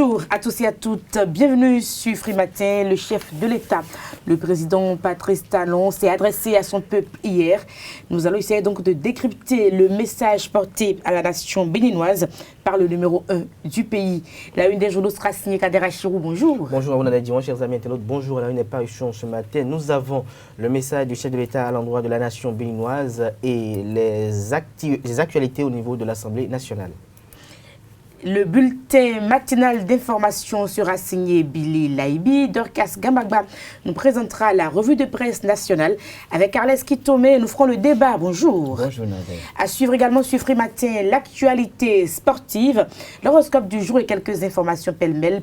Bonjour à tous et à toutes, bienvenue sur Free Matin. Le chef de l'État, le président Patrice Talon, s'est adressé à son peuple hier. Nous allons essayer donc de décrypter le message porté à la nation béninoise par le numéro 1 du pays. La une des journaux sera signée Kader Achirou, bonjour. Bonjour, on a dit, chers amis internautes, bonjour. À la une des parutions ce matin, nous avons le message du chef de l'État à l'endroit de la nation béninoise et les actualités au niveau de l'Assemblée nationale. Le bulletin matinal d'information sera signé Billy Laibi. Dorcas Gamagba nous présentera la revue de presse nationale. Avec Carles Kitomé, nous ferons le débat. Bonjour. Bonjour, Nadia. À suivre également sur Free Matin l'actualité sportive, l'horoscope du jour et quelques informations pêle-mêle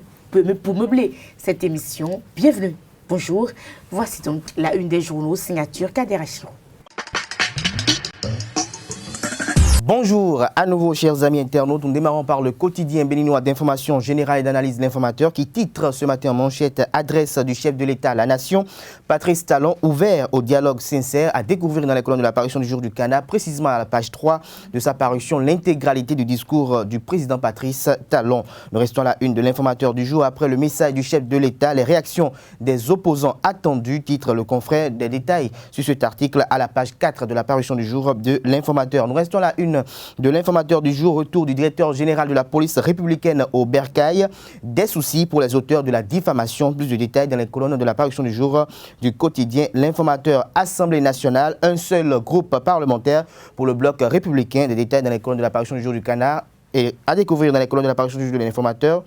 pour meubler cette émission. Bienvenue. Bonjour. Voici donc la une des journaux, signature Kader Achirou. Bonjour à nouveau chers amis internautes, nous démarrons par le quotidien béninois d'information générale et d'analyse de l'informateur qui titre ce matin en manchette adresse du chef de l'État à la nation. Patrice Talon ouvert au dialogue sincère à découvrir dans les colonnes de la parution du jour du Canard, précisément à la page 3 de sa parution, l'intégralité du discours du président Patrice Talon. Nous restons à la une de l'informateur du jour après le message du chef de l'État, les réactions des opposants attendues, titre le confrère des détails sur cet article à la page 4 de la parution du jour de l'informateur. Nous restons à la une de l'informateur du jour, retour du directeur général de la police républicaine au Bercail, des soucis pour les auteurs de la diffamation. Plus de détails dans les colonnes de la parution du jour du quotidien L'informateur. Assemblée nationale, un seul groupe parlementaire pour le bloc républicain. Des détails dans les colonnes de la parution du jour du Canard et à découvrir dans les colonnes de la parution du jour de l'informateur.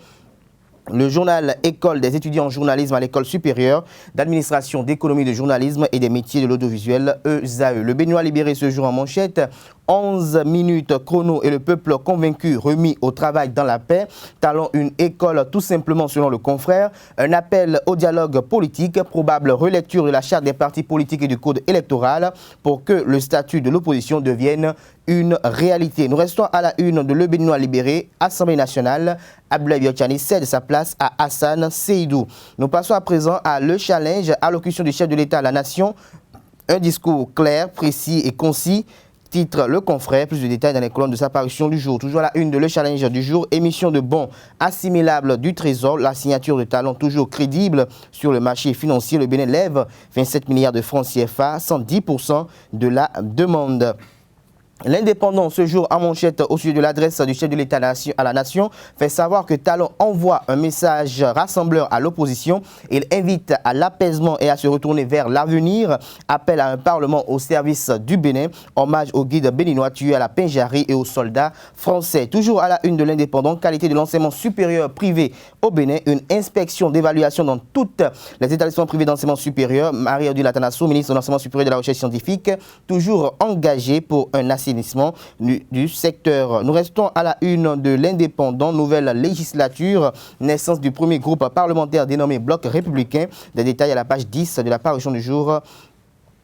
Le journal École des étudiants en journalisme à l'école supérieure d'administration, d'économie, de journalisme et des métiers de l'audiovisuel, ESAE. Le Béninois libéré ce jour en manchette. 11 minutes chrono et le peuple convaincu remis au travail dans la paix. Talon une école tout simplement selon le confrère. Un appel au dialogue politique, probable relecture de la charte des partis politiques et du code électoral pour que le statut de l'opposition devienne une réalité. Nous restons à la une de Le Béninois libéré, Assemblée nationale. Abdoulaye Biotchani cède sa place à Hassan Seydou. Nous passons à présent à Le Challenge, allocution du chef de l'État à la nation. Un discours clair, précis et concis. Titre le confrère, plus de détails dans les colonnes de sa parution du jour. Toujours à la une de Le Challenge du jour, émission de bons assimilables du Trésor, la signature de Talon toujours crédible sur le marché financier. Le Bénin lève 27 milliards de francs CFA, 110% de la demande. L'Indépendant, ce jour en manchette au sujet de l'adresse du chef de l'État à la nation, fait savoir que Talon envoie un message rassembleur à l'opposition. Il invite à l'apaisement et à se retourner vers l'avenir. Appelle à un parlement au service du Bénin. Hommage aux guides béninois tués à la Pinjarrie et aux soldats français. Toujours à la une de l'Indépendant, qualité de l'enseignement supérieur privé au Bénin. Une inspection d'évaluation dans toutes les établissements privés d'enseignement supérieur. Marie-Odile Atanasso, ministre de l'enseignement supérieur et de la recherche scientifique, toujours engagé pour un assainissement du secteur. Nous restons à la une de l'Indépendant, nouvelle législature, naissance du premier groupe parlementaire dénommé Bloc républicain. Des détails à la page 10 de la parution du jour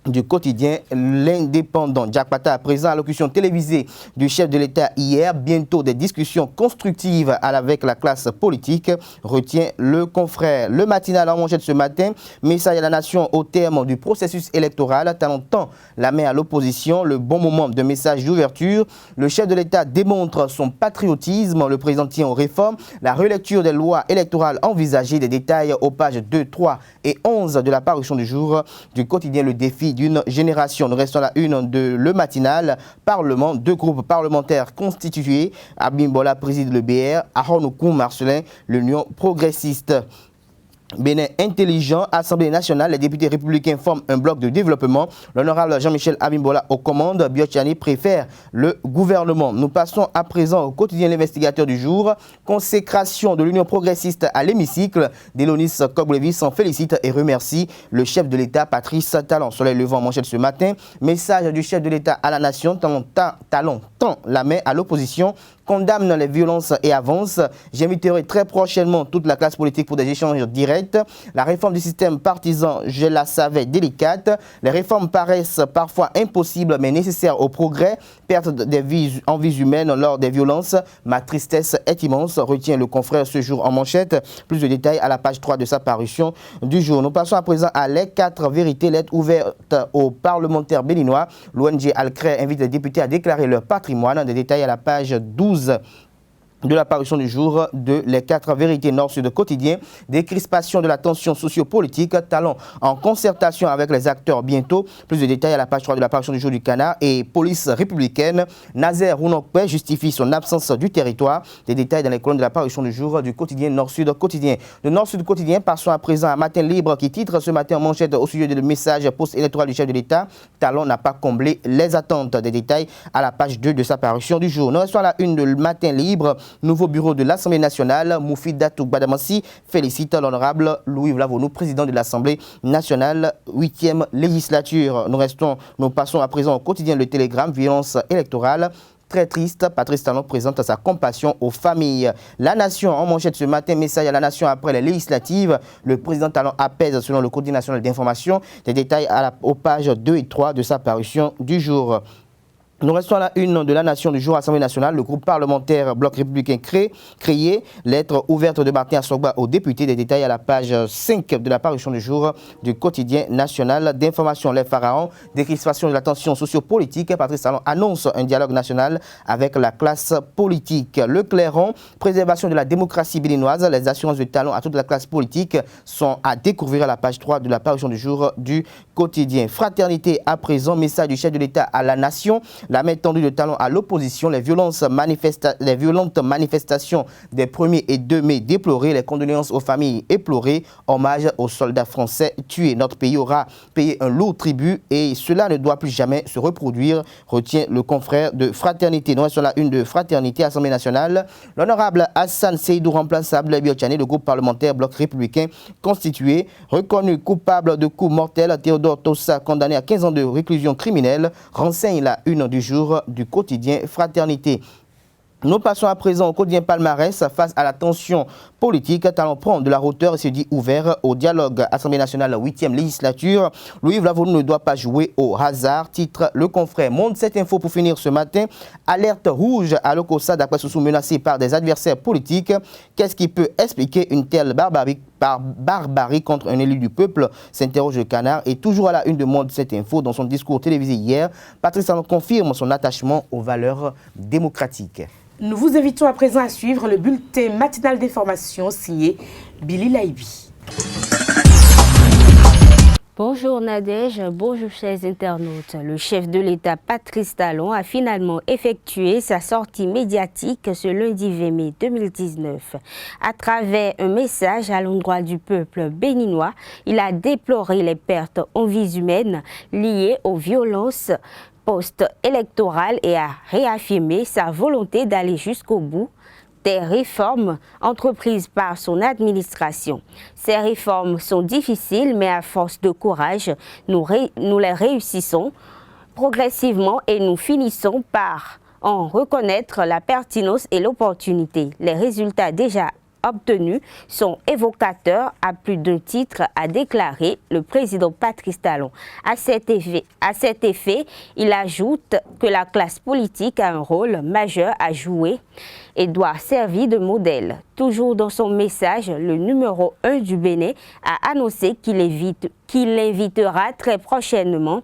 du quotidien L'Indépendant. Jack Pata à présent, allocution télévisée du chef de l'État hier. Bientôt des discussions constructives avec la classe politique, retient le confrère. Le matinal en manchette ce matin, message à la nation au terme du processus électoral. Talon tend la main à l'opposition, le bon moment de message d'ouverture. Le chef de l'État démontre son patriotisme. Le président tient aux réformes. La relecture des lois électorales envisagées. Des détails aux pages 2, 3 et 11 de la parution du jour du quotidien Le Défi d'une génération. Nous restons à la une de Le Matinal. Parlement, deux groupes parlementaires constitués. Abimbola préside le BR, Aronoukou Marcelin, l'Union progressiste. Bénin intelligent, Assemblée nationale, les députés républicains forment un bloc de développement. L'honorable Jean-Michel Abimbola aux commandes, Biotchani préfère le gouvernement. Nous passons à présent au quotidien L'Investigateur du jour. Consécration de l'Union progressiste à l'hémicycle. Délonis Koglevis s'en félicite et remercie le chef de l'État, Patrice Talon. Soleil levant en manchette ce matin. Message du chef de l'État à la nation. Talon tend la main à l'opposition, condamne les violences et avance. J'inviterai très prochainement toute la classe politique pour des échanges directs. La réforme du système partisan, je la savais délicate. Les réformes paraissent parfois impossibles mais nécessaires au progrès. Perte des vies en vies humaines lors des violences. Ma tristesse est immense, retient le confrère ce jour en manchette. Plus de détails à la page 3 de sa parution du jour. Nous passons à présent à les 4 vérités, lettres ouvertes aux parlementaires béninois. L'ONG Alcré invite les députés à déclarer leur patrimoine. Des détails à la page 12 de la parution du jour de Les 4 vérités nord-sud quotidien, des crispations de la tension sociopolitique, talons en concertation avec les acteurs bientôt. Plus de détails à la page 3 de la parution du jour du Canard et police républicaine. Nazer Rounokpe justifie son absence du territoire. Des détails dans les colonnes de la parution du jour du quotidien nord-sud quotidien. Le nord-sud quotidien, passons à présent à Matin Libre qui titre ce matin en manchette au sujet du message post-électoral du chef de l'État. Talon n'a pas comblé les attentes. Des détails à la page 2 de sa parution du jour. Nous restons à la une de Matin Libre. Nouveau bureau de l'Assemblée nationale, Moufidatou Badamassi félicite l'honorable Louis Vlavonou, président de l'Assemblée nationale, 8e législature. Nous passons à présent au quotidien Le Télégramme, violence électorale. Très triste, Patrice Talon présente sa compassion aux familles. La Nation, en manchette ce matin, message à la Nation après les législatives. Le président Talon apaise selon le quotidien national d'information. Des détails aux pages 2 et 3 de sa parution du jour. Nous restons à la une de la Nation du jour, Assemblée nationale, le groupe parlementaire Bloc républicain créé, lettre ouverte de Martin Assogba aux députés, des détails à la page 5 de la parution du jour du quotidien national d'information. Les pharaons, décrispation de la tension sociopolitique, Patrice Talon annonce un dialogue national avec la classe politique. Le Clairon, préservation de la démocratie béninoise, les assurances de Talon à toute la classe politique sont à découvrir à la page 3 de la parution du jour du quotidien. Fraternité à présent, message du chef de l'État à la Nation. La main tendue de Talon à l'opposition, les violentes manifestations des 1er et 2 mai déplorées, les condoléances aux familles éplorées, hommage aux soldats français tués. Notre pays aura payé un lourd tribut et cela ne doit plus jamais se reproduire, retient le confrère de Fraternité. Nous restons sur la une de Fraternité, Assemblée nationale. L'honorable Hassan Seydou, remplaçable Biotchane, le groupe parlementaire Bloc républicain constitué, reconnu coupable de coups mortels, Théodore Tossa, condamné à 15 ans de réclusion criminelle, renseigne la une du jour du quotidien Fraternité. Nous passons à présent au quotidien Palmarès. Face à la tension politique, Talon prend de la hauteur et se dit ouvert au dialogue. Assemblée nationale, 8e législature. Louis Vlavonou ne doit pas jouer au hasard. Titre le confrère. Monde cette info pour finir ce matin. Alerte rouge à l'Okosa d'après Soussou menacé par des adversaires politiques. Qu'est-ce qui peut expliquer une telle barbarie contre un élu du peuple, s'interroge le Canard. Et toujours à la une de Monde cette info, dans son discours télévisé hier, Patrice Talon confirme son attachement aux valeurs démocratiques. Nous vous invitons à présent à suivre le bulletin matinal d'information signé Billy Laibi. Bonjour Nadège, bonjour chers internautes. Le chef de l'État Patrice Talon a finalement effectué sa sortie médiatique ce lundi 20 mai 2019. À travers un message à l'endroit du peuple béninois, il a déploré les pertes en vies humaines liées aux violences post-électorale et a réaffirmé sa volonté d'aller jusqu'au bout des réformes entreprises par son administration. Ces réformes sont difficiles, mais à force de courage, nous les réussissons progressivement et nous finissons par en reconnaître la pertinence et l'opportunité. Les résultats déjà obtenus sont évocateurs à plus d'un titre, a déclaré le président Patrice Talon. À cet effet, il ajoute que la classe politique a un rôle majeur à jouer et doit servir de modèle. Toujours dans son message, le numéro 1 du Bénin a annoncé qu'il invitera très prochainement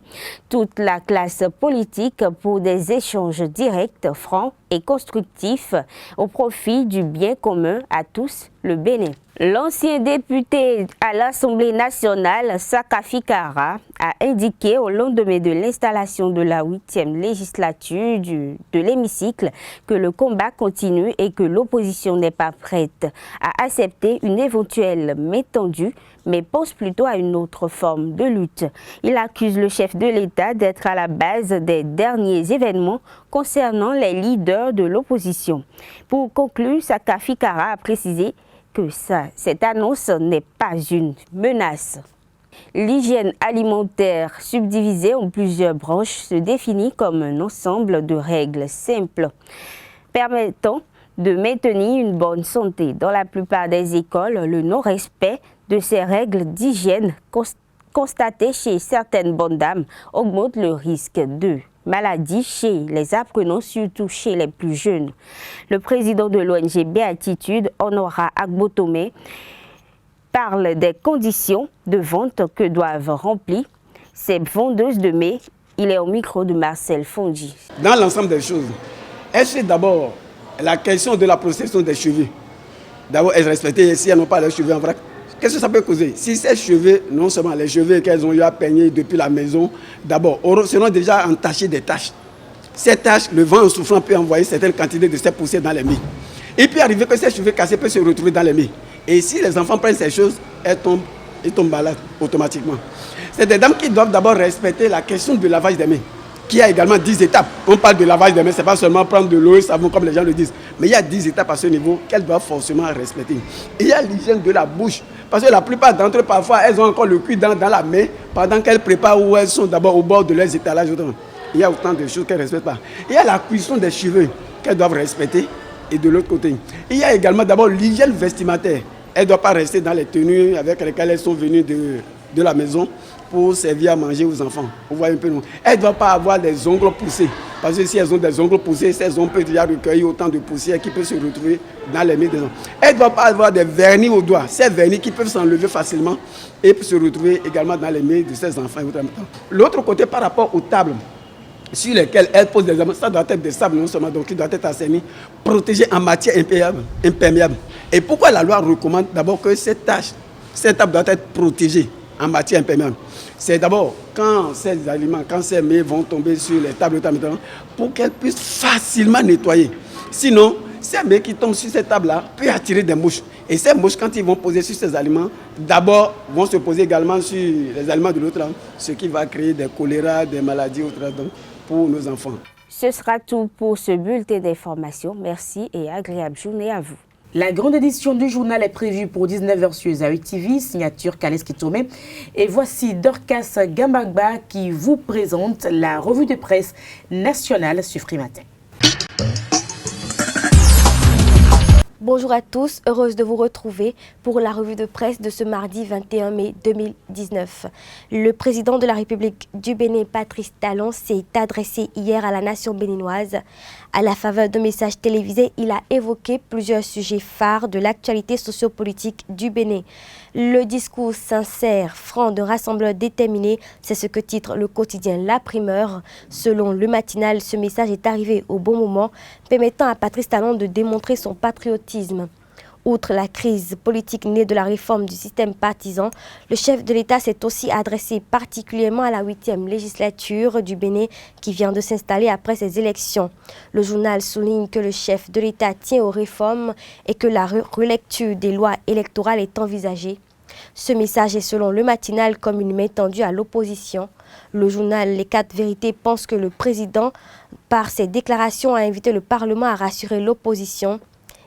toute la classe politique pour des échanges directs, francs et constructifs au profit du bien commun à tous, le Bénin. L'ancien député à l'Assemblée nationale, Saka Fikara, a indiqué au lendemain de l'installation de la 8e législature de l'hémicycle que le combat continue et que l'opposition n'est pas prête à accepter une éventuelle main tendue, mais pense plutôt à une autre forme de lutte. Il accuse le chef de l'État d'être à la base des derniers événements concernant les leaders de l'opposition. Pour conclure, Saka Fikara a précisé que cette annonce n'est pas une menace. L'hygiène alimentaire subdivisée en plusieurs branches se définit comme un ensemble de règles simples permettant de maintenir une bonne santé. Dans la plupart des écoles, le non-respect de ces règles d'hygiène constatées chez certaines bonnes dames augmente le risque de maladies chez les apprenants, surtout chez les plus jeunes. Le président de l'ONG Béatitude, Honora Agbotome, parle des conditions de vente que doivent remplir ces vendeuses de mets. Il est au micro de Marcel Fondi. Dans l'ensemble des choses, elles sont d'abord la question de la procession des cheveux. D'abord, elles respectées, si elles n'ont pas leurs cheveux en vrac, qu'est-ce que ça peut causer? Si ces cheveux, non seulement les cheveux qu'elles ont eu à peigner depuis la maison, d'abord, seront déjà entachés des taches. Ces taches, le vent en soufflant peut envoyer certaines quantités de ces poussières dans les murs. Il peut arriver que ces cheveux cassés peuvent se retrouver dans les murs. Et si les enfants prennent ces choses, ils tombent malades automatiquement. C'est des dames qui doivent d'abord respecter la question du lavage des mains, qui a également 10 étapes. On parle de lavage des mains, ce n'est pas seulement prendre de l'eau et savon comme les gens le disent. Mais il y a 10 étapes à ce niveau qu'elles doivent forcément respecter. Et il y a l'hygiène de la bouche. Parce que la plupart d'entre eux, parfois, elles ont encore le cuir dans la main pendant qu'elles préparent ou elles sont d'abord au bord de leurs étalages. Il y a autant de choses qu'elles ne respectent pas. Il y a la cuisson des cheveux qu'elles doivent respecter. Et de l'autre côté, il y a également d'abord l'hygiène vestimentaire. Elles ne doivent pas rester dans les tenues avec lesquelles elles sont venues de la maison pour servir à manger aux enfants. Vous voyez un peu, non? Elles ne doivent pas avoir des ongles poussés. Parce que si elles ont des ongles poussés, ces ongles peuvent déjà recueillir autant de poussière qui peut se retrouver dans les mains des enfants. Elles ne doivent pas avoir des vernis aux doigts. Ces vernis qui peuvent s'enlever facilement et se retrouver également dans les mains de ces enfants. L'autre côté, par rapport aux tables sur lesquelles elles posent des aliments, ça doit être des sables non seulement, donc il doit être assaini, protégé en matière imperméable. Et pourquoi la loi recommande d'abord que cette table doit être protégée en matière imperméable? C'est d'abord quand ces aliments, quand ces mets vont tomber sur les tables, pour qu'elles puissent facilement nettoyer. Sinon, ces mets qui tombent sur cette table-là peuvent attirer des mouches. Et ces mouches, quand ils vont poser sur ces aliments, d'abord vont se poser également sur les aliments de l'autre, ce qui va créer des choléra, des maladies autres pour nos enfants. Ce sera tout pour ce bulletin d'information. Merci et agréable journée à vous. La grande édition du journal est prévue pour 19h sur Zawi TV, signature Kales Kitome. Et voici Dorcas Gambagba qui vous présente la revue de presse nationale sur Frimatin. Bonjour à tous, heureuse de vous retrouver pour la revue de presse de ce mardi 21 mai 2019. Le président de la République du Bénin, Patrice Talon, s'est adressé hier à la nation béninoise. À la faveur de messages télévisés, il a évoqué plusieurs sujets phares de l'actualité sociopolitique du Bénin. Le discours sincère, franc de rassembleurs déterminés, c'est ce que titre le quotidien La Primeur. Selon le matinal, ce message est arrivé au bon moment, permettant à Patrice Talon de démontrer son patriotisme. Outre la crise politique née de la réforme du système partisan, le chef de l'État s'est aussi adressé particulièrement à la 8e législature du Bénin qui vient de s'installer après ces élections. Le journal souligne que le chef de l'État tient aux réformes et que la relecture des lois électorales est envisagée. Ce message est selon le matinal comme une main tendue à l'opposition. Le journal Les 4 Vérités pense que le président, par ses déclarations, a invité le Parlement à rassurer l'opposition.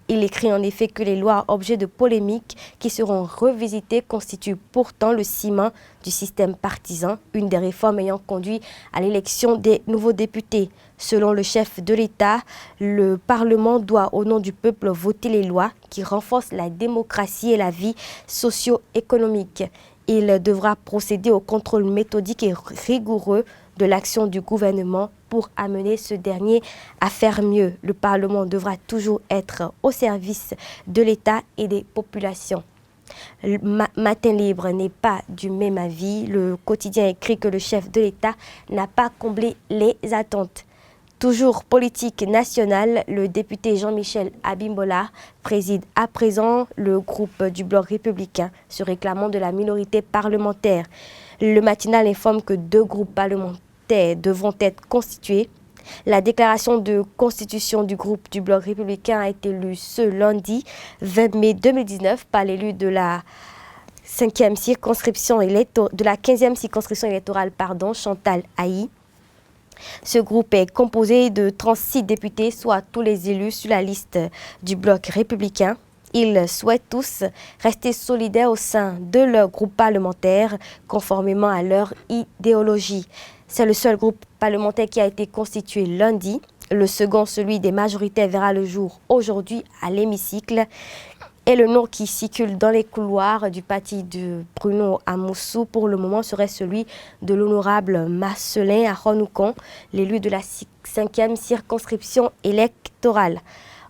Il écrit en effet que les lois objets de polémique qui seront revisitées constituent pourtant le ciment du système partisan, une des réformes ayant conduit à l'élection des nouveaux députés. Selon le chef de l'État, le Parlement doit au nom du peuple voter les lois qui renforcent la démocratie et la vie socio-économique. Il devra procéder au contrôle méthodique et rigoureux de l'action du gouvernement pour amener ce dernier à faire mieux. Le Parlement devra toujours être au service de l'État et des populations. Matin Libre n'est pas du même avis. Le quotidien écrit que le chef de l'État n'a pas comblé les attentes. Toujours politique nationale, le député Jean-Michel Abimbola préside à présent le groupe du Bloc républicain, se réclamant de la minorité parlementaire. Le matinal informe que 2 groupes parlementaires devront être constitués. La déclaration de constitution du groupe du Bloc républicain a été lue ce lundi 20 mai 2019 par l'élu de la 15e circonscription électorale, Chantal Haï. Ce groupe est composé de 36 députés, soit tous les élus sur la liste du Bloc républicain. Ils souhaitent tous rester solidaires au sein de leur groupe parlementaire, conformément à leur idéologie. C'est le seul groupe parlementaire qui a été constitué lundi. Le second, celui des majoritaires, verra le jour aujourd'hui à l'hémicycle. Et le nom qui circule dans les couloirs du parti de Bruno Amoussou, pour le moment, serait celui de l'honorable Marcelin Aronoucon, l'élu de la 5e circonscription électorale.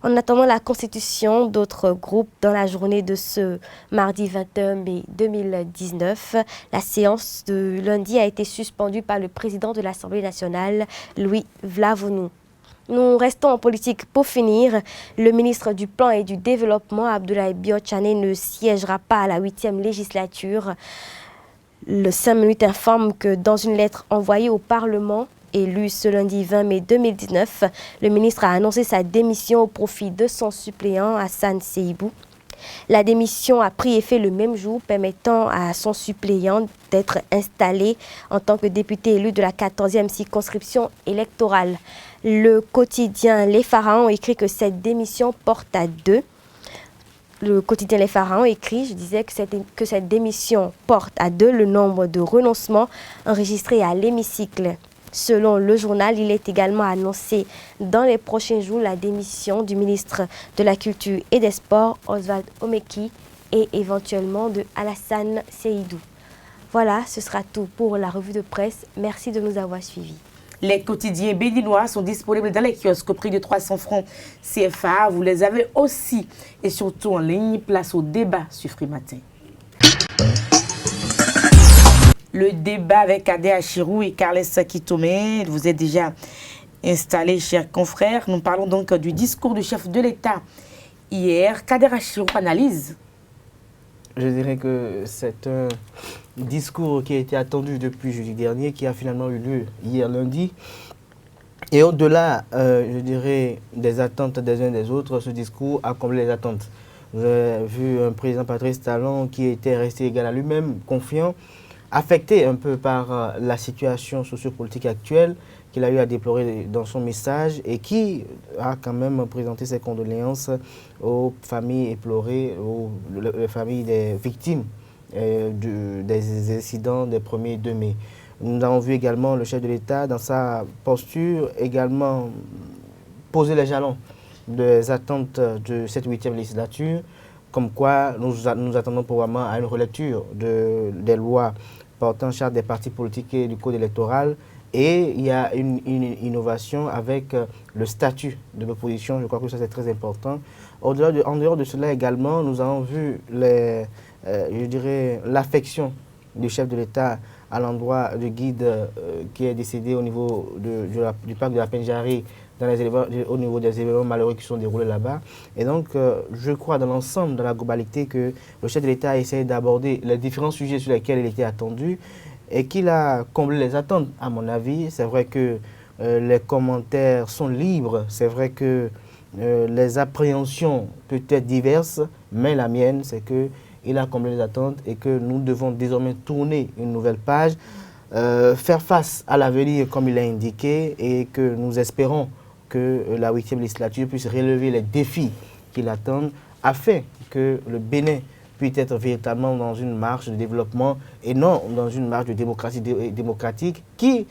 En attendant la constitution d'autres groupes dans la journée de ce mardi 21 mai 2019, la séance de lundi a été suspendue par le président de l'Assemblée nationale, Louis Vlavonou. Nous restons en politique pour finir. Le ministre du Plan et du Développement, Abdoulaye Biotchane, ne siégera pas à la 8e législature. Le 5 minutes informe que dans une lettre envoyée au Parlement, élu ce lundi 20 mai 2019, le ministre a annoncé sa démission au profit de son suppléant Hassan Seibou. La démission a pris effet le même jour, permettant à son suppléant d'être installé en tant que député élu de la 14e circonscription électorale. Le quotidien Les Pharaons écrit que cette démission porte à 2. Le quotidien Les Pharaons écrit, je disais que cette démission porte à 2 le nombre de renoncements enregistrés à l'hémicycle. Selon le journal, il est également annoncé dans les prochains jours la démission du ministre de la Culture et des Sports, Oswald Omeki, et éventuellement de Alassane Seydou. Voilà, ce sera tout pour la revue de presse. Merci de nous avoir suivis. Les quotidiens béninois sont disponibles dans les kiosques au prix de 300 francs CFA. Vous les avez aussi et surtout en ligne. Place au débat sur Frimatin. Le débat avec Adé Achirou et Carles Kitome. Vous êtes déjà installés, chers confrères. Nous parlons donc du discours du chef de l'État hier. Kader Achirou analyse. Je dirais que c'est un discours qui a été attendu depuis jeudi dernier, qui a finalement eu lieu hier lundi. Et au-delà, je dirais, des attentes des uns des autres, ce discours a comblé les attentes. Vous avez vu un président Patrice Talon qui était resté égal à lui-même, confiant, affecté un peu par la situation sociopolitique actuelle, qu'il a eu à déplorer dans son message et qui a quand même présenté ses condoléances aux familles éplorées, aux familles des victimes des incidents des 1er 2 mai. Nous avons vu également le chef de l'État dans sa posture également poser les jalons des attentes de cette 8e législature, comme quoi nous attendons probablement à une relecture des lois portant charte des partis politiques et du code électoral. Et il y a une innovation avec le statut de l'opposition. Je crois que ça, c'est très important. En dehors de cela également, nous avons vu je dirais, l'affection du chef de l'État à l'endroit du guide qui est décédé au niveau du parc de la Penjari, au niveau des événements malheureux qui sont déroulés là-bas. Et donc, je crois dans l'ensemble, dans la globalité, que le chef de l'État a essayé d'aborder les différents sujets sur lesquels il était attendu et qu'il a comblé les attentes, à mon avis. C'est vrai que les commentaires sont libres, c'est vrai que les appréhensions peuvent être diverses, mais la mienne, c'est qu'il a comblé les attentes et que nous devons désormais tourner une nouvelle page, faire face à l'avenir comme il a indiqué et que nous espérons que la 8e législature puisse relever les défis qui l'attendent afin que le Bénin puisse être véritablement dans une marche de développement et non dans une marche de démocratie démocratique qui,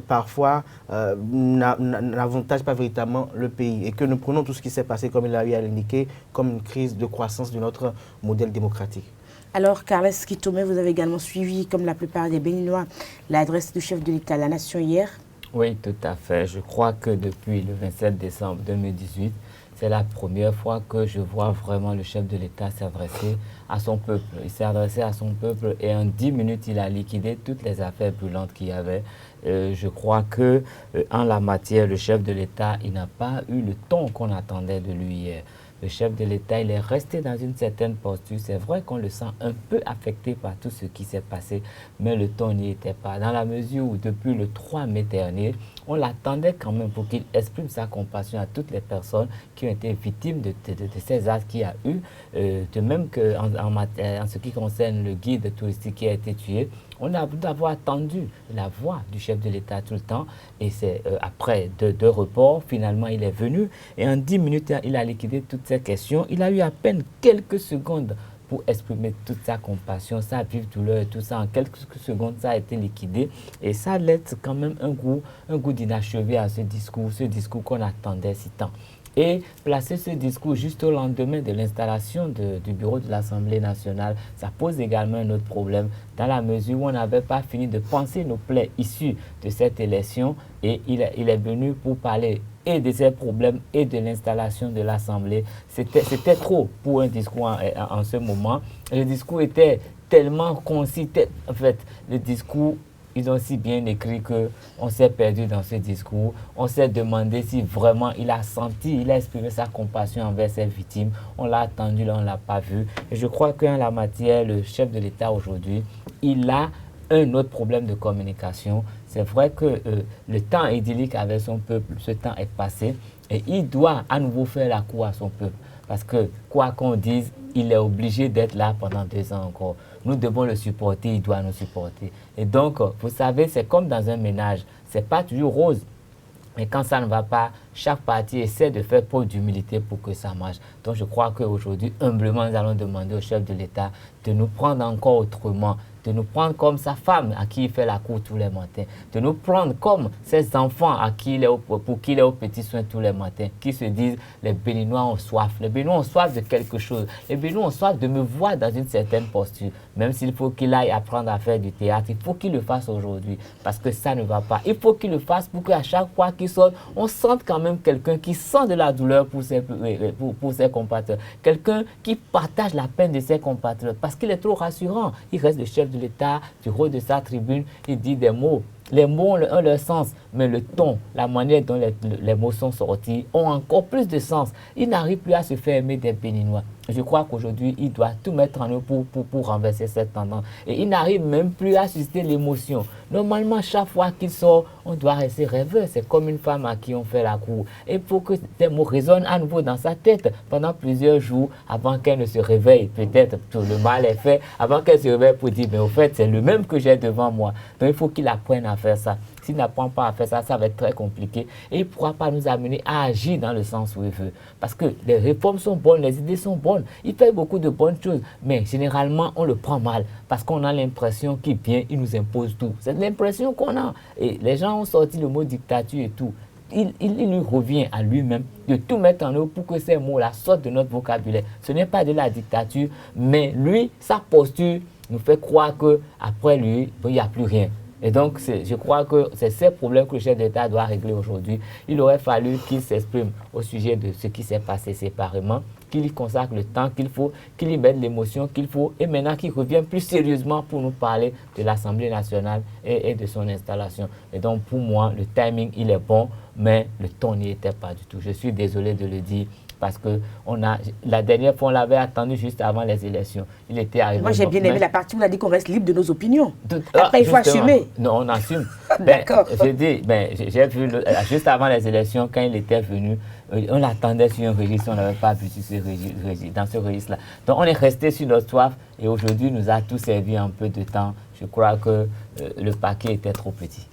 parfois, n'avantage pas véritablement le pays. Et que nous prenons tout ce qui s'est passé, comme il a eu à l'indiquer, comme une crise de croissance de notre modèle démocratique. Alors, Carles Kitome, vous avez également suivi, comme la plupart des Béninois, l'adresse du chef de l'État à la Nation hier. Oui, tout à fait. Je crois que depuis le 27 décembre 2018, c'est la première fois que je vois vraiment le chef de l'État s'adresser à son peuple. Il s'est adressé à son peuple et en 10 minutes, il a liquidé toutes les affaires brûlantes qu'il y avait. Je crois que en la matière, le chef de l'État, il n'a pas eu le ton qu'on attendait de lui hier. Le chef de l'État, il est resté dans une certaine posture. C'est vrai qu'on le sent un peu affecté par tout ce qui s'est passé, mais le ton n'y était pas. Dans la mesure où, depuis le 3 mai dernier, on l'attendait quand même pour qu'il exprime sa compassion à toutes les personnes qui ont été victimes de ces actes qu'il y a eu. De même qu'en ce qui concerne le guide touristique qui a été tué, on a d'avoir attendu la voix du chef de l'État tout le temps. Et c'est après deux reports, finalement, il est venu. Et en 10 minutes, il a liquidé toutes ces questions. Il a eu à peine quelques secondes pour exprimer toute sa compassion, sa vive douleur, tout ça. En quelques secondes, ça a été liquidé. Et ça laisse quand même un goût d'inachevé à ce discours qu'on attendait si tant. Et placer ce discours juste au lendemain de l'installation du bureau de l'Assemblée nationale, ça pose également un autre problème dans la mesure où on n'avait pas fini de penser nos plaies issues de cette élection et il est venu pour parler et de ces problèmes et de l'installation de l'Assemblée. C'était trop pour un discours en ce moment. Le discours était tellement concis, en fait, le discours ils ont si bien écrit qu'on s'est perdu dans ce discours. On s'est demandé si vraiment il a senti, il a exprimé sa compassion envers ses victimes. On l'a attendu, là, on ne l'a pas vu. Et je crois qu'en la matière, le chef de l'État aujourd'hui, il a un autre problème de communication. C'est vrai que le temps idyllique avec son peuple, ce temps est passé. Et il doit à nouveau faire la cour à son peuple. Parce que, quoi qu'on dise, il est obligé d'être là pendant 2 ans encore. Nous devons le supporter, il doit nous supporter. Et donc, vous savez, c'est comme dans un ménage. Ce n'est pas toujours rose. Et quand ça ne va pas, chaque partie essaie de faire preuve d'humilité pour que ça marche. Donc, je crois qu'aujourd'hui, humblement, nous allons demander au chef de l'État de nous prendre encore autrement, de nous prendre comme sa femme à qui il fait la cour tous les matins, de nous prendre comme ses enfants à qui pour qui il est au petit soin tous les matins, qui se disent les Béninois ont soif. Les Béninois ont soif de quelque chose. Les Béninois ont soif de me voir dans une certaine posture. Même s'il faut qu'il aille apprendre à faire du théâtre, il faut qu'il le fasse aujourd'hui parce que ça ne va pas. Il faut qu'il le fasse pour qu'à chaque fois qu'il sort, on sente quand même quelqu'un qui sent de la douleur pour ses compatriotes. Quelqu'un qui partage la peine de ses compatriotes parce qu'il est trop rassurant. Il reste le chef de l'État, du haut de sa tribune, il dit des mots. Les mots ont leur sens, mais le ton, la manière dont les mots sont sortis ont encore plus de sens. Il n'arrive plus à se faire aimer des Béninois. Je crois qu'aujourd'hui, il doit tout mettre en œuvre pour renverser cette tendance. Et il n'arrive même plus à susciter l'émotion. Normalement, chaque fois qu'il sort, on doit rester rêveur. C'est comme une femme à qui on fait la cour. Et pour que ces mots résonnent à nouveau dans sa tête pendant plusieurs jours avant qu'elle ne se réveille. Peut-être tout le mal est fait avant qu'elle se réveille pour dire, mais au fait, c'est le même que j'ai devant moi. Donc, il faut qu'il apprenne à faire ça. S'il n'apprend pas à faire ça, ça va être très compliqué. Et il ne pourra pas nous amener à agir dans le sens où il veut. Parce que les réformes sont bonnes, les idées sont bonnes. Il fait beaucoup de bonnes choses. Mais généralement, on le prend mal. Parce qu'on a l'impression qu'il vient, il nous impose tout. C'est l'impression qu'on a. Et les gens ont sorti le mot dictature et tout. Il lui revient à lui-même de tout mettre en œuvre pour que ces mots-là sortent de notre vocabulaire. Ce n'est pas de la dictature, mais lui, sa posture nous fait croire qu'après lui, il n'y a plus rien. Et donc, je crois que c'est ces problèmes que le chef d'État doit régler aujourd'hui. Il aurait fallu qu'il s'exprime au sujet de ce qui s'est passé séparément, qu'il y consacre le temps qu'il faut, qu'il y mette l'émotion qu'il faut, et maintenant qu'il revienne plus sérieusement pour nous parler de l'Assemblée nationale et de son installation. Et donc, pour moi, le timing, il est bon, mais le ton n'y était pas du tout. Je suis désolé de le dire. Parce que la dernière fois, on l'avait attendu juste avant les élections. Il était arrivé. Moi, j'ai bien aimé la partie où on a dit qu'on reste libre de nos opinions. Après, il faut assumer. Non, on assume. D'accord. Je dis, j'ai vu juste avant les élections, quand il était venu, on l'attendait sur un registre, on n'avait pas vu dans ce registre-là. Donc, on est resté sur notre soif et aujourd'hui, nous a tout servi un peu de temps. Je crois que le paquet était trop petit.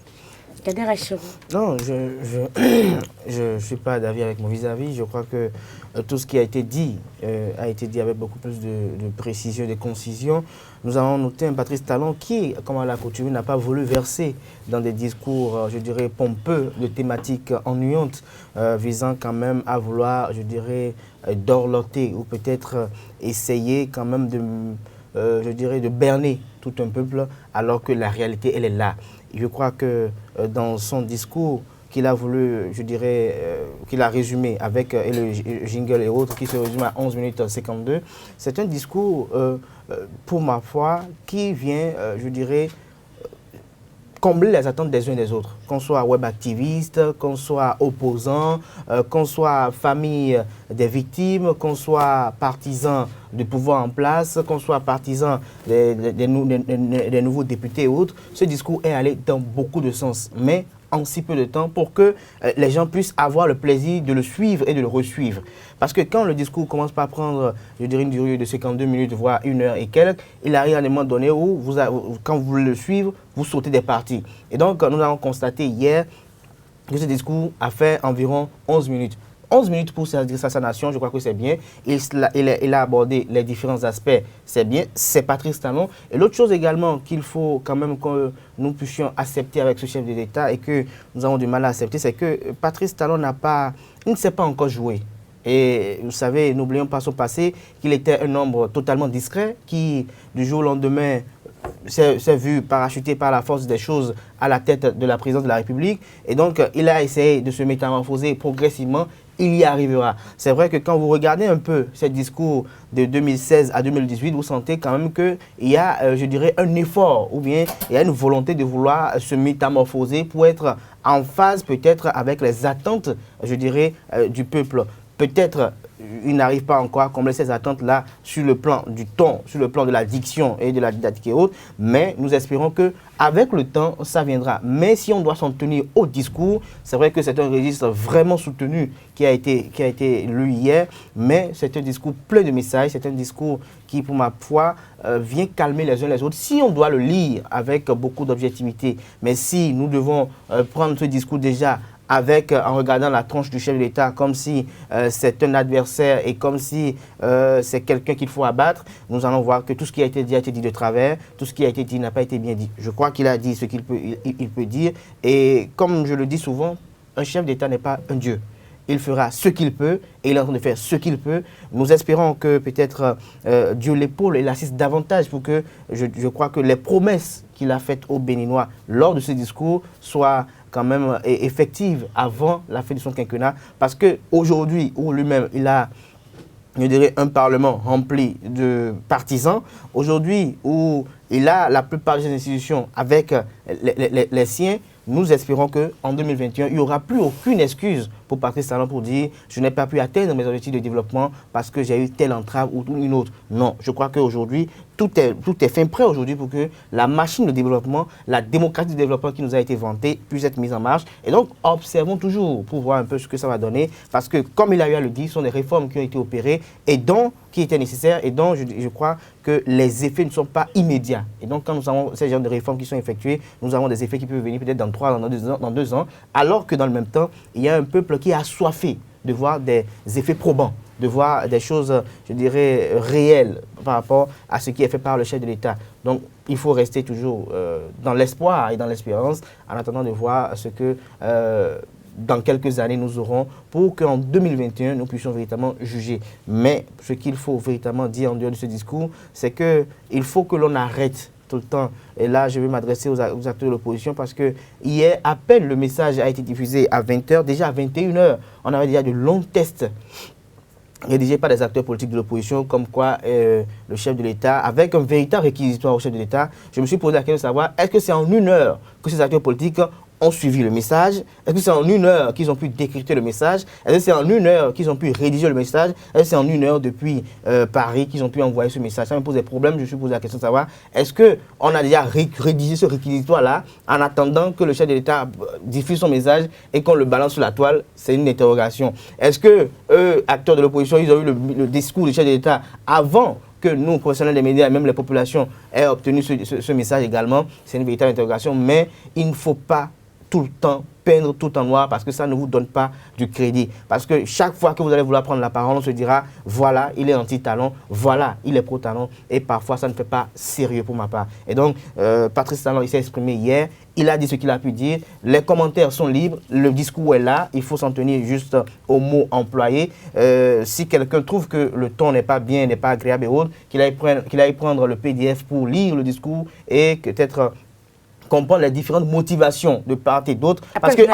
Non, je ne suis pas d'avis avec mon vis-à-vis. Je crois que tout ce qui a été dit avec beaucoup plus de précision, de concision. Nous avons noté un Patrice Talon qui, comme à l'accoutumée, n'a pas voulu verser dans des discours, je dirais, pompeux, de thématiques ennuyantes, visant quand même à vouloir, je dirais, dorloter ou peut-être essayer quand même je dirais, de berner tout un peuple, alors que la réalité, elle est là. Je crois que dans son discours qu'il a voulu, je dirais, qu'il a résumé avec le jingle et autres, qui se résume à 11 minutes 52, c'est un discours, pour ma foi, qui vient, je dirais, combler les attentes des uns et des autres, qu'on soit web activiste, qu'on soit opposant, qu'on soit famille des victimes, qu'on soit partisan du pouvoir en place, qu'on soit partisan des nouveaux députés et autres. Ce discours est allé dans beaucoup de sens, mais en si peu de temps pour que les gens puissent avoir le plaisir de le suivre et de le resuivre. Parce que quand le discours commence par prendre, je dirais, une durée de 52 minutes, voire 1 heure et quelques, il arrive à un moment donné où, quand vous voulez le suivre, vous sautez des parties. Et donc, nous avons constaté hier que ce discours a fait environ 11 minutes. 11 minutes pour s'adresser à sa nation, je crois que c'est bien. Il a abordé les différents aspects, c'est bien. C'est Patrice Talon. Et l'autre chose également qu'il faut quand même que nous puissions accepter avec ce chef de l'État et que nous avons du mal à accepter, c'est que Patrice Talon il ne sait pas encore jouer. Et vous savez, n'oublions pas son passé, qu'il était un homme totalement discret, qui du jour au lendemain s'est vu parachuté par la force des choses à la tête de la présidence de la République. Et donc, il a essayé de se métamorphoser progressivement, il y arrivera. C'est vrai que quand vous regardez un peu ce discours de 2016 à 2018, vous sentez quand même qu'il y a, je dirais, un effort ou bien il y a une volonté de vouloir se métamorphoser pour être en phase peut-être avec les attentes, je dirais, du peuple. Peut-être il n'arrive pas encore à combler ces attentes-là sur le plan du ton, sur le plan de la diction et de la didactique et autres, mais nous espérons qu'avec le temps, ça viendra. Mais si on doit s'en tenir au discours, c'est vrai que c'est un registre vraiment soutenu qui a été lu hier, mais c'est un discours plein de messages, c'est un discours qui, pour ma foi, vient calmer les uns les autres. Si on doit le lire avec beaucoup d'objectivité, mais si nous devons prendre ce discours déjà en regardant la tronche du chef de l'État comme si c'est un adversaire et comme si c'est quelqu'un qu'il faut abattre, nous allons voir que tout ce qui a été dit de travers, tout ce qui a été dit n'a pas été bien dit. Je crois qu'il a dit ce qu'il peut dire et comme je le dis souvent, un chef d'État n'est pas un dieu. Il fera ce qu'il peut et il est en train de faire ce qu'il peut. Nous espérons que peut-être Dieu l'épaule et l'assiste davantage pour que je crois que les promesses qu'il a faites aux Béninois lors de ce discours soient quand même effective avant la fin de son quinquennat, parce qu'aujourd'hui, où lui-même, il a, je dirais, un parlement rempli de partisans, aujourd'hui, où il a la plupart des institutions avec les siens, nous espérons qu'en 2021, il n'y aura plus aucune excuse pour Patrice Talon pour dire « je n'ai pas pu atteindre mes objectifs de développement parce que j'ai eu telle entrave ou une autre ». Non, je crois qu'aujourd'hui, tout est fin prêt aujourd'hui pour que la machine de développement, la démocratie de développement qui nous a été vantée puisse être mise en marche. Et donc, observons toujours pour voir un peu ce que ça va donner parce que, comme il a eu à le dire, ce sont des réformes qui ont été opérées et qui étaient nécessaires et dont je crois que les effets ne sont pas immédiats. Et donc, quand nous avons ces genres de réformes qui sont effectuées, nous avons des effets qui peuvent venir peut-être dans 3 ans, dans 2 ans, alors que dans le même temps, il y a un peuple qui est assoiffé de voir des effets probants, de voir des choses, je dirais, réelles par rapport à ce qui est fait par le chef de l'État. Donc, il faut rester toujours dans l'espoir et dans l'espérance en attendant de voir ce que dans quelques années nous aurons pour qu'en 2021 nous puissions véritablement juger. Mais ce qu'il faut véritablement dire en dehors de ce discours, c'est qu'il faut que l'on arrête tout le temps. Et là, je vais m'adresser aux acteurs de l'opposition parce que hier, à peine le message a été diffusé à 20h, déjà à 21h, on avait déjà de longs tests rédigés par des acteurs politiques de l'opposition, comme quoi le chef de l'État, avec un véritable réquisitoire au chef de l'État, je me suis posé la question de savoir, est-ce que c'est en 1 heure que ces acteurs politiques ont suivi le message? Est-ce que c'est en 1 heure qu'ils ont pu décrypter le message? Est-ce que c'est en 1 heure qu'ils ont pu rédiger le message? Est-ce que c'est en 1 heure depuis Paris qu'ils ont pu envoyer ce message? Ça me pose des problèmes. Je me suis posé la question de savoir, est-ce qu'on a déjà rédigé ce réquisitoire-là en attendant que le chef de l'État diffuse son message et qu'on le balance sur la toile? C'est une interrogation. Est-ce que eux, acteurs de l'opposition, ils ont eu le discours du chef de l'État avant que nous, professionnels des médias et même les populations, aient obtenu ce message également? C'est une véritable interrogation, mais il ne faut pas tout le temps peindre tout en noir parce que ça ne vous donne pas du crédit. Parce que chaque fois que vous allez vouloir prendre la parole, on se dira, voilà, il est anti-Talon, voilà, il est pro-Talon. Et parfois, ça ne fait pas sérieux pour ma part. Et donc, Patrice Talon, il s'est exprimé hier, il a dit ce qu'il a pu dire, les commentaires sont libres, le discours est là, il faut s'en tenir juste aux mots employés. Si quelqu'un trouve que le ton n'est pas bien, n'est pas agréable et autres, qu'il aille prendre le PDF pour lire le discours et peut-être comprendre les différentes motivations de part et d'autre. Parce que les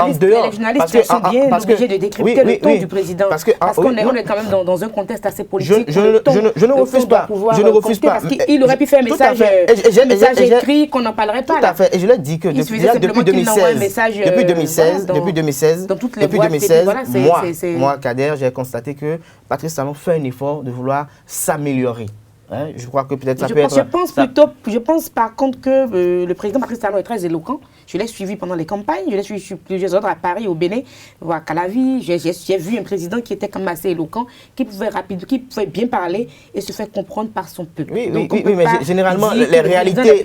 journalistes sont bien obligés de décrypter le ton du président. Parce qu'on est quand même dans un contexte assez politique. Je ne refuse pas. Je ne refuse pas. Parce qu'il aurait pu faire un message écrit qu'on n'en parlerait pas. Tout à fait. Et je l'ai dit que depuis 2016, moi, Kader, j'ai constaté que Patrice Talon fait un effort de vouloir s'améliorer. Je crois que peut-être ça peut être... Je pense par contre que le président Patrice Talon est très éloquent. Je l'ai suivi pendant les campagnes, je l'ai suivi sur plusieurs ordres à Paris, au Bénin, à Calavi. J'ai vu un président qui était quand même assez éloquent, qui pouvait bien parler et se faire comprendre par son peuple. Oui, mais généralement, les réalités,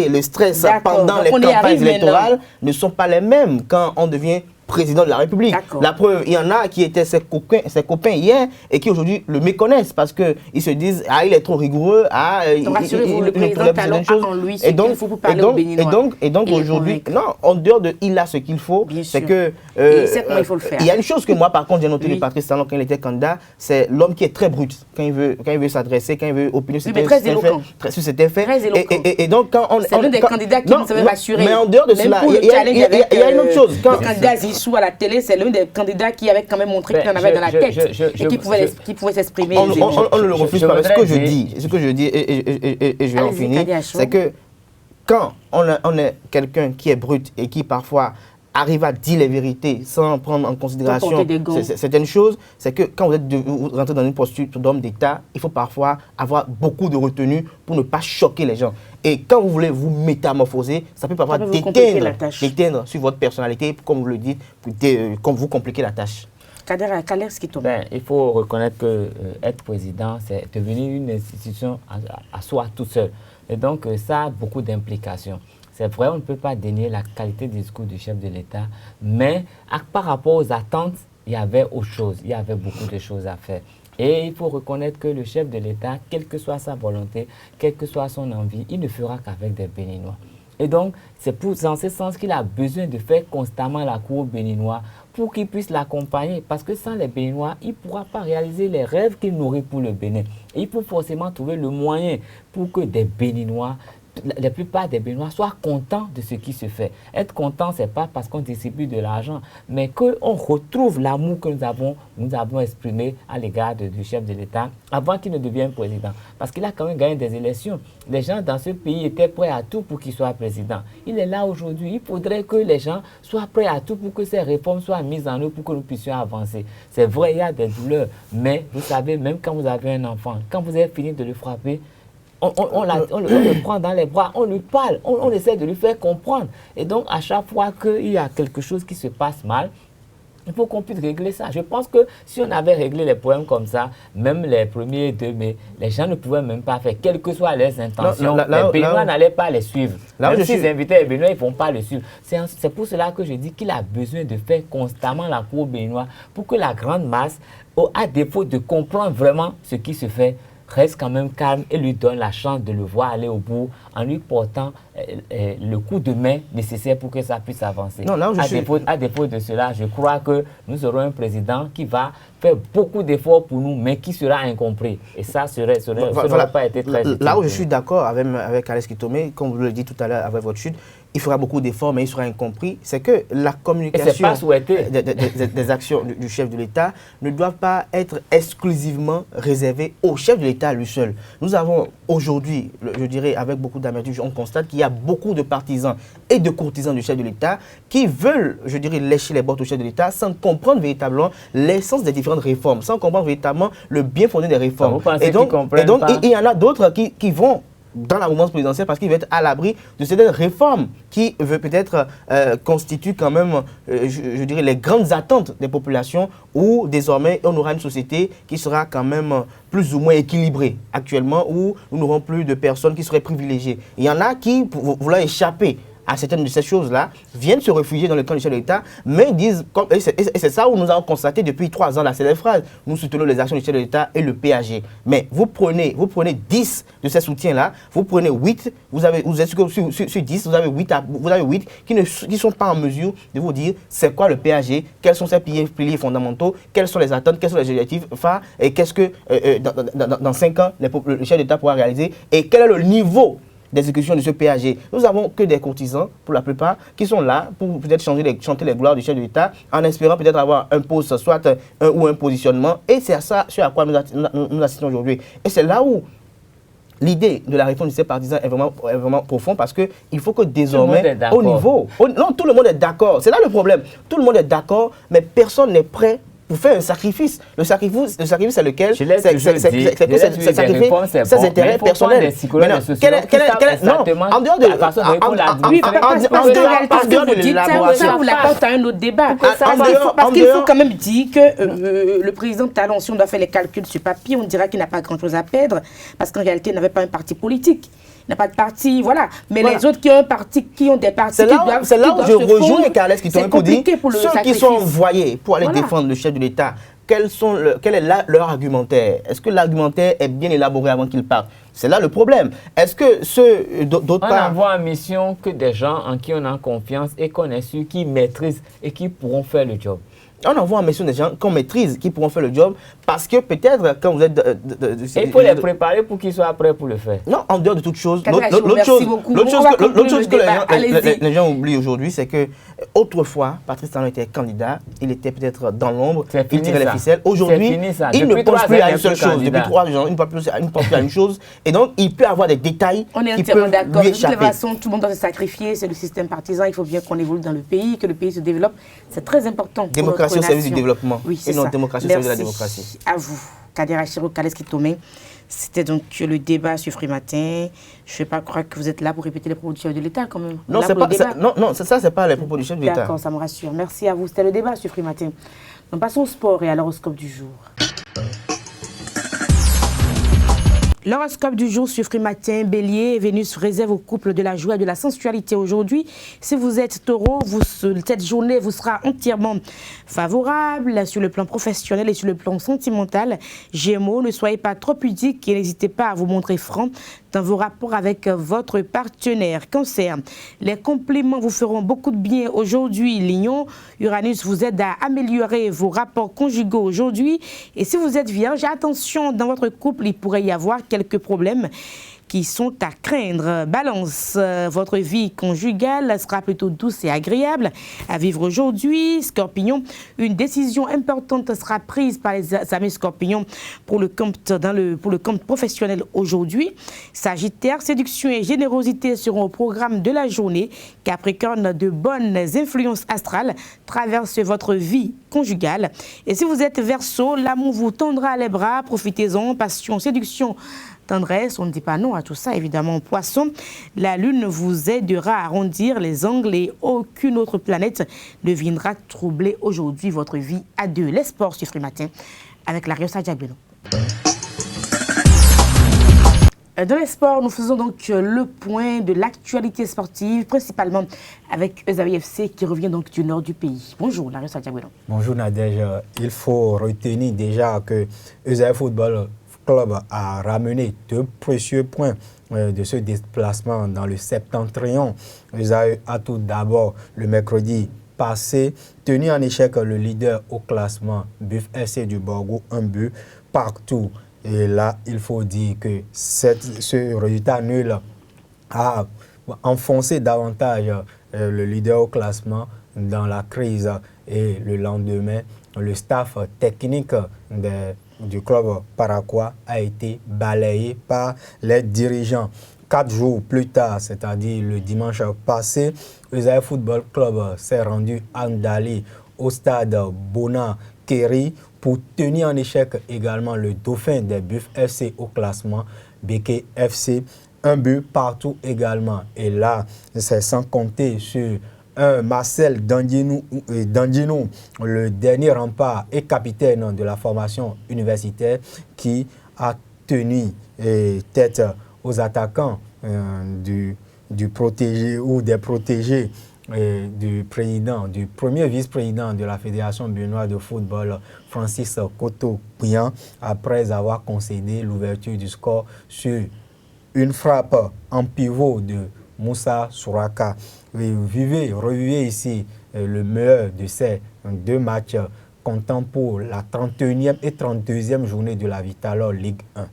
le stress pendant les campagnes électorales ne sont pas les mêmes quand on devient président de la République. La preuve, il y en a qui étaient ses copains hier et qui aujourd'hui le méconnaissent parce qu'ils se disent « Ah, il est trop rigoureux, rassurez-vous, le président Talon a en lui ce qu'il faut pour parler aux Béninois. Et donc aujourd'hui, non, en dehors de il a ce qu'il faut, c'est que... il sait comment il faut le faire. Il y a une chose que moi, par contre, j'ai noté de Patrice Talon quand il était candidat, c'est l'homme qui est très brut quand il veut s'adresser, quand il veut opiner sur très éloquent. C'était fait. Très éloquent. Et donc, quand on... C'est l'un des candidats qui nous avait rassuré. Mais en dehors de cela, il y a une autre chose. Le candidat Zissou à la télé, c'est l'un des candidats qui avait quand même montré qu'il en avait dans la tête et qui pouvait s'exprimer. On ne le refuse pas. Ce que je dis, et je vais en finir, c'est que quand on est quelqu'un qui est brut et qui parfois arrive à dire les vérités sans prendre en considération certaines choses, c'est que quand vous rentrez dans une posture d'homme d'État, il faut parfois avoir beaucoup de retenue pour ne pas choquer les gens. Et quand vous voulez vous métamorphoser, ça peut parfois déteindre sur votre personnalité, comme vous le dites, comme vous compliquez la tâche. Il faut reconnaître que être président, c'est devenir une institution à soi tout seul. Et donc, ça a beaucoup d'implications. C'est vrai, on ne peut pas dénier la qualité du discours du chef de l'État, mais par rapport aux attentes, il y avait autre chose, il y avait beaucoup de choses à faire. Et il faut reconnaître que le chef de l'État, quelle que soit sa volonté, quelle que soit son envie, il ne fera qu'avec des Béninois. Et donc, c'est dans ce sens qu'il a besoin de faire constamment la cour aux Béninois pour qu'ils puissent l'accompagner. Parce que sans les Béninois, il ne pourra pas réaliser les rêves qu'il nourrit pour le Bénin. Et il faut forcément trouver le moyen pour que des Béninois, la plupart des Béninois soient contents de ce qui se fait. Être content, ce n'est pas parce qu'on distribue de l'argent, mais qu'on retrouve l'amour que nous avons exprimé à l'égard du chef de l'État avant qu'il ne devienne président. Parce qu'il a quand même gagné des élections. Les gens dans ce pays étaient prêts à tout pour qu'il soit président. Il est là aujourd'hui. Il faudrait que les gens soient prêts à tout pour que ces réformes soient mises en œuvre pour que nous puissions avancer. C'est vrai, il y a des douleurs, mais vous savez, même quand vous avez un enfant, quand vous avez fini de le frapper, on le prend dans les bras, on lui parle, on essaie de lui faire comprendre. Et donc, à chaque fois qu'il y a quelque chose qui se passe mal, il faut qu'on puisse régler ça. Je pense que si on avait réglé les problèmes comme ça, même les premiers 2 mai, les gens ne pouvaient même pas faire, quelles que soient leurs intentions. Les Béninois n'allaient pas les suivre. Même s'ils invitaient les Béninois, ils ne vont pas le suivre. C'est pour cela que je dis qu'il a besoin de faire constamment la cour aux Béninois pour que la grande masse, à défaut de comprendre vraiment ce qui se fait, reste quand même calme et lui donne la chance de le voir aller au bout en lui portant le coup de main nécessaire pour que ça puisse avancer. À défaut de cela, je crois que nous aurons un président qui va faire beaucoup d'efforts pour nous, mais qui sera incompris. Et ça n'aurait pas été très utile. Là où je suis d'accord avec Alex Kitome, comme vous le dites tout à l'heure avec votre chute, il fera beaucoup d'efforts, mais il sera incompris. C'est que la communication des actions du chef de l'État ne doit pas être exclusivement réservée au chef de l'État lui seul. Nous avons aujourd'hui, je dirais avec beaucoup d'amertume, on constate qu'il y a beaucoup de partisans et de courtisans du chef de l'État qui veulent, je dirais, lécher les bottes au chef de l'État sans comprendre véritablement l'essence des différentes réformes, sans comprendre véritablement le bien fondé des réformes. Et donc, il y en a d'autres qui vont dans la mouvance présidentielle parce qu'il va être à l'abri de certaines réformes qui peut-être constituent quand même, je dirais, les grandes attentes des populations où désormais on aura une société qui sera quand même plus ou moins équilibrée actuellement, où nous n'aurons plus de personnes qui seraient privilégiées. Il y en a qui, voulant échapper à certaines de ces choses-là, viennent se réfugier dans le camp du chef de l'État, mais disent, et c'est ça où nous avons constaté depuis 3 ans, là, c'est la phrase, nous soutenons les actions du chef de l'État et le PAG. Mais vous prenez 10 de ces soutiens-là, vous prenez 8, vous êtes sur 10, vous avez 8 qui ne sont pas en mesure de vous dire c'est quoi le PAG, quels sont ses piliers fondamentaux, quelles sont les attentes, quels sont les objectifs phares, et qu'est-ce que dans 5 ans, le chef d'État pourra réaliser, et quel est le niveau d'exécution de ce PAG. Nous n'avons que des courtisans, pour la plupart, qui sont là pour peut-être chanter les gloires du chef de l'État, en espérant peut-être avoir un poste, soit un positionnement. Et c'est à ça à quoi nous assistons aujourd'hui. Et c'est là où l'idée de la réforme de ces partisans est vraiment profonde, parce qu'il faut que désormais, au niveau... non, tout le monde est d'accord. C'est là le problème. Tout le monde est d'accord, mais personne n'est prêt pour faire un sacrifice. Le sacrifice, c'est lequel? C'est sacrifier ses intérêts personnels. Non, en dehors de ça, vous l'apportez à un autre débat. Parce qu'il faut quand même dire que le président Talon, si on doit faire les calculs sur papier, on dira qu'il n'a pas grand-chose à perdre, parce qu'en réalité, il n'avait pas un parti politique. n'a pas de parti, voilà. Mais Voilà. les autres qui ont un parti, qui ont des partis, C'est là où je rejoins les Carles qui t'ont pour dire, ceux qui sont envoyés pour aller défendre le chef de l'État, quel est leur argumentaire? Est-ce que l'argumentaire est bien élaboré avant qu'ils partent? C'est là le problème. Est-ce que ceux d'autre part... On envoie en mission que des gens en qui on a confiance et qu'on est sûr qui maîtrisent et qui pourront faire le job. On envoie en mission des gens qu'on maîtrise, qui pourront faire le job, parce que peut-être quand vous êtes... il faut les préparer pour qu'ils soient prêts pour le faire. Non, en dehors de toute chose, l'autre chose que les gens oublient aujourd'hui, c'est que autrefois, Patrice Talon était candidat, il était peut-être dans l'ombre, il tirait les ficelles. Aujourd'hui, il ne pense plus à une seule chose. Depuis 3 ans, il ne pense plus à une chose. Et donc, il peut avoir des détails qui peuvent lui échapper. De toute façon, tout le monde doit se sacrifier. C'est le système partisan. Il faut bien qu'on évolue dans le pays, que le pays se développe. C'est très important. Démocratie au service du développement. Oui, c'est ça. Démocratie au service de la démocratie. À vous, Kader Achiro, Kaleski Tomé. C'était donc le débat sur Frimatin. Je ne vais pas croire que vous êtes là pour répéter les propos du chef de l'État quand même. Non, c'est pas les propos du chef de l'État. D'accord, ça me rassure. Merci à vous. C'était le débat sur Frimatin. Nous passons au sport et à l'horoscope du jour. L'horoscope du jour sur Frimatin, Bélier, Vénus réserve au couple de la joie et de la sensualité aujourd'hui. Si vous êtes taureau, cette journée vous sera entièrement favorable sur le plan professionnel et sur le plan sentimental. Gémeaux, ne soyez pas trop pudiques et n'hésitez pas à vous montrer franc dans vos rapports avec votre partenaire. Cancer, les compliments vous feront beaucoup de bien aujourd'hui. Lion, Uranus vous aide à améliorer vos rapports conjugaux aujourd'hui. Et si vous êtes vierge, attention, dans votre couple, il pourrait y avoir quelques problèmes qui sont à craindre. Balance, votre vie conjugale sera plutôt douce et agréable à vivre aujourd'hui. Scorpion, une décision importante sera prise par les amis Scorpions pour le compte professionnel aujourd'hui. Sagittaire, séduction et générosité seront au programme de la journée. Capricorne, de bonnes influences astrales traversent votre vie conjugale. Et si vous êtes Verseau, l'amour vous tendra les bras. Profitez-en, passion, séduction, tendresse, on ne dit pas non à tout ça, évidemment. Poisson, la lune vous aidera à arrondir les angles et aucune autre planète ne viendra troubler aujourd'hui votre vie à deux. Les sports sur Frimatin avec la Riosa Diabelo. Dans les sports, nous faisons donc le point de l'actualité sportive, principalement avec Eusaïe FC qui revient donc du nord du pays. Bonjour, Lario Santiago. Bonjour Nadège. Il faut retenir déjà que Eusaïe Football Club a ramené 2 précieux points de ce déplacement dans le septentrion. Eusaïe a tout d'abord le mercredi passé tenu en échec le leader au classement Buff FC du Borgo, 1 but partout. Et là, il faut dire que ce résultat nul a enfoncé davantage le leader au classement dans la crise. Et le lendemain, le staff technique du club paraguayen a été balayé par les dirigeants. 4 jours plus tard, c'est-à-dire le dimanche passé, Eusaïe Football Club s'est rendu à Ndali au stade Bona Keri pour tenir en échec également le dauphin des Buff FC au classement, Beke FC, 1 but partout également. Et là, c'est sans compter sur Marcel Dandino, le dernier rempart et capitaine de la formation universitaire qui a tenu tête aux attaquants du protégé ou des protégés du premier vice-président de la Fédération béninoise de football, Francis Koto-Pian, après avoir concédé l'ouverture du score sur une frappe en pivot de Moussa Souraka. Revivez ici le meilleur de ces 2 matchs comptant pour la 31e et 32e journée de la Vitalor Ligue 1.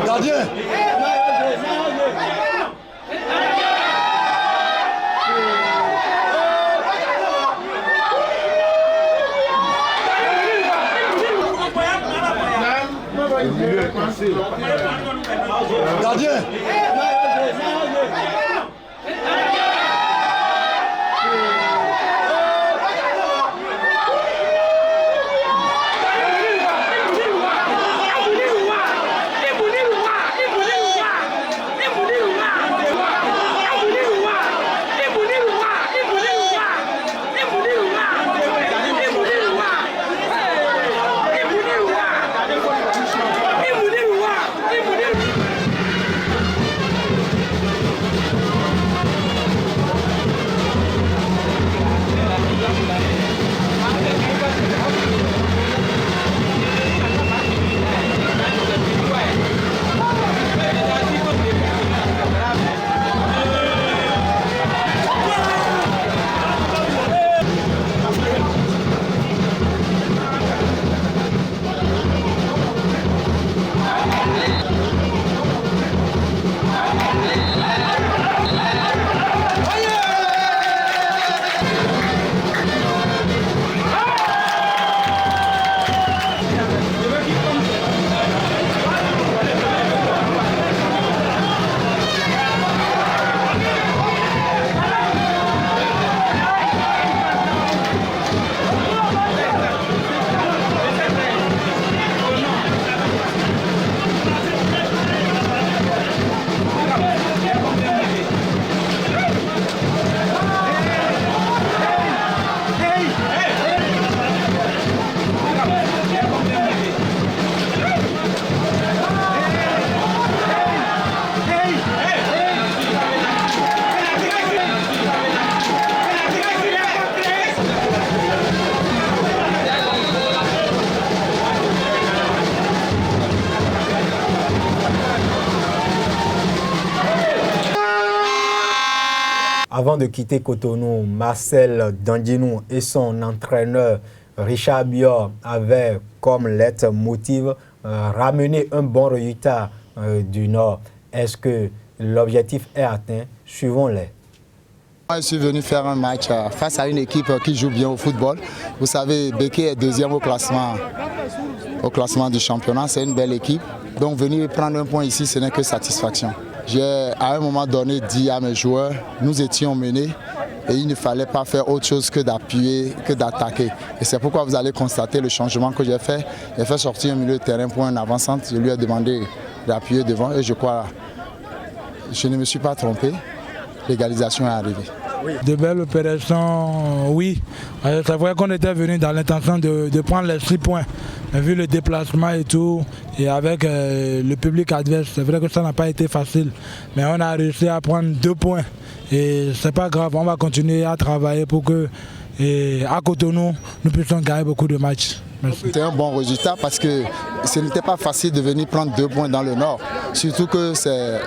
Gardien. Gardien. Avant de quitter Cotonou, Marcel Dandinou et son entraîneur Richard Bior avaient comme leitmotiv ramener un bon résultat du Nord. Est-ce que l'objectif est atteint? Suivons-les. Je suis venu faire un match face à une équipe qui joue bien au football. Vous savez, Béké est deuxième au classement du championnat. C'est une belle équipe. Donc venir prendre un point ici, ce n'est que satisfaction. J'ai à un moment donné dit à mes joueurs, nous étions menés et il ne fallait pas faire autre chose que d'appuyer, que d'attaquer. Et c'est pourquoi vous allez constater le changement que j'ai fait. J'ai fait sortir un milieu de terrain pour un avant-centre. Je lui ai demandé d'appuyer devant et je crois, je ne me suis pas trompé. L'égalisation est arrivée. De belles opérations, oui. C'est vrai qu'on était venu dans l'intention de prendre les 6 points. Mais vu le déplacement et tout, et avec le public adverse, c'est vrai que ça n'a pas été facile. Mais on a réussi à prendre 2 points. Et c'est pas grave, on va continuer à travailler pour que, à Cotonou, nous puissions gagner beaucoup de matchs. C'était un bon résultat parce que ce n'était pas facile de venir prendre 2 points dans le Nord. Surtout que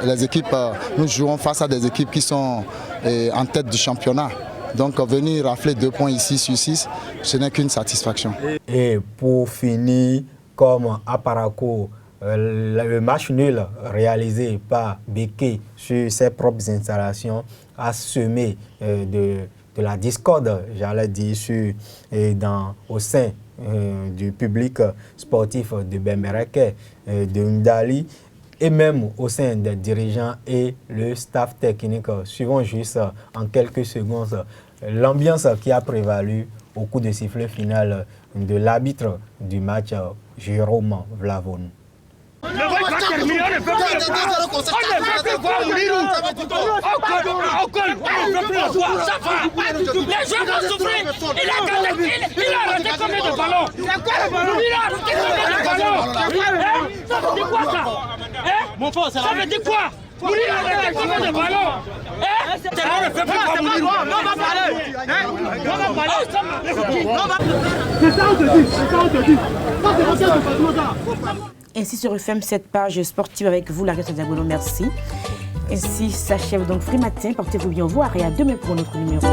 les équipes, nous jouons face à des équipes qui sont en tête du championnat. Donc venir rafler 2 points ici sur 6, ce n'est qu'une satisfaction. Et pour finir, comme à Parakou, le match nul réalisé par Béké sur ses propres installations a semé de la discorde, j'allais dire, au sein du public sportif de Bembereke, de Ndali, et même au sein des dirigeants et le staff technique. Suivons juste en quelques secondes l'ambiance qui a prévalu au coup de sifflet final de l'arbitre du match, Jérôme Vlavon. Le match va terminer, on ne peut plus le voir. On ne peut plus voir Moulirou. On colle, on ne peut plus le voir. Ça va. Les gens vont souffrir. Il a arrêté combien de ballons? Il a arrêté combien de ballons? Ça veut dire quoi ça? Ça veut dire quoi? Ainsi se referme cette page sportive avec vous, Larissa Diabono. Merci. Ainsi s'achève donc Free Matin. Portez-vous bien au revoir et à demain pour notre numéro.